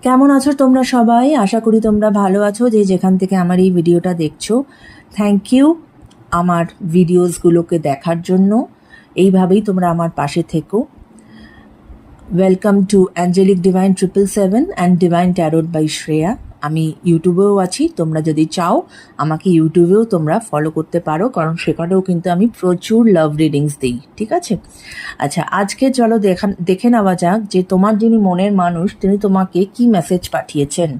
কেমন আছো তোমরা সবাই? আশা করি তোমরা ভালো আছো, যে যেখান থেকে আমার এই ভিডিওটা দেখছো। থ্যাংক ইউ আমার ভিডিওসগুলোকে দেখার জন্য। এইভাবেই তোমরা আমার পাশে থেকো। Welcome to angelic divine 777 and divine tarot by Shreya. আমি ইউটিউবেও আছি, তোমরা যদি চাও আমাকে ইউটিউবেও তোমরা ফলো করতে পারো, কারণ সেখানেও কিন্তু আমি প্রচুর লাভ রিডিংস দিই। ঠিক আছে? আচ্ছা, আজকে চলো দেখে নেওয়া যাক যে তোমার যিনি মনের মানুষ তিনি তোমাকে কি মেসেজ পাঠিয়েছেন।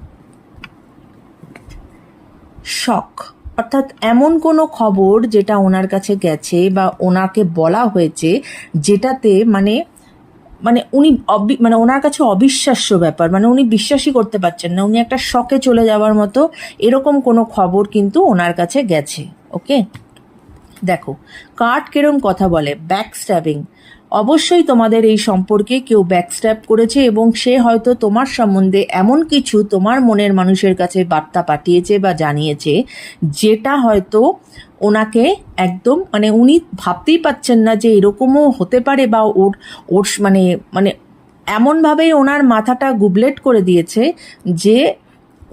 শক, অর্থাৎ এমন কোনো খবর যেটা ওনার কাছে গেছে বা ওনাকে বলা হয়েছে যেটাতে মানে উনি ওনার কাছে অবিশ্বাস্য ব্যাপার, উনি বিশ্বাসই করতে পারছেন না, উনি একটা শকে চলে যাওয়ার মতো এরকম কোনো খবর কিন্তু ওনার কাছে গেছে। ওকে, দেখো কার্ড কেরম কথা বলে। ব্যাক স্ট্যাবিং, অবশ্যই তোমাদের এই সম্পর্কে কেউ ব্যাকস্ট্যাব করেছে এবং সে হয়তো তোমার সম্বন্ধে এমন কিছু তোমার মনের মানুষের কাছে বার্তা পাঠিয়েছে বা জানিয়েছে যেটা হয়তো ওনাকে একদম উনি ভাবতেই পাচ্ছেন না যে এরকমও হতে পারে, বা ওর এমনভাবেই ওনার মাথাটা গুবলেট করে দিয়েছে যে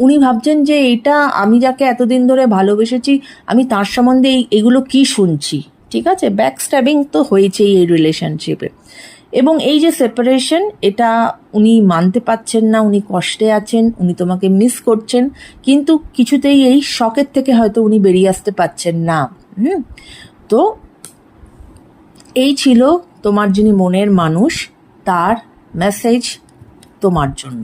উনি ভাবছেন যে এইটা আমি যাকে এতদিন ধরে ভালোবেসেছি আমি তার সম্বন্ধে এগুলো কি শুনছি। ঠিক আছে, ব্যাকস্ট্যাবিং তো হয়েছেই এই রিলেশনশিপে। এবং এই যে সেপারেশন, এটা উনি মানতে পারছেন না, উনি কষ্টে আছেন, উনি তোমাকে মিস করছেন, কিন্তু কিছুতেই এই শকের থেকে হয়তো উনি বেরিয়ে আসতে পারছেন না। তো এই ছিল তোমার যিনি মনের মানুষ, তার মেসেজ তোমার জন্য।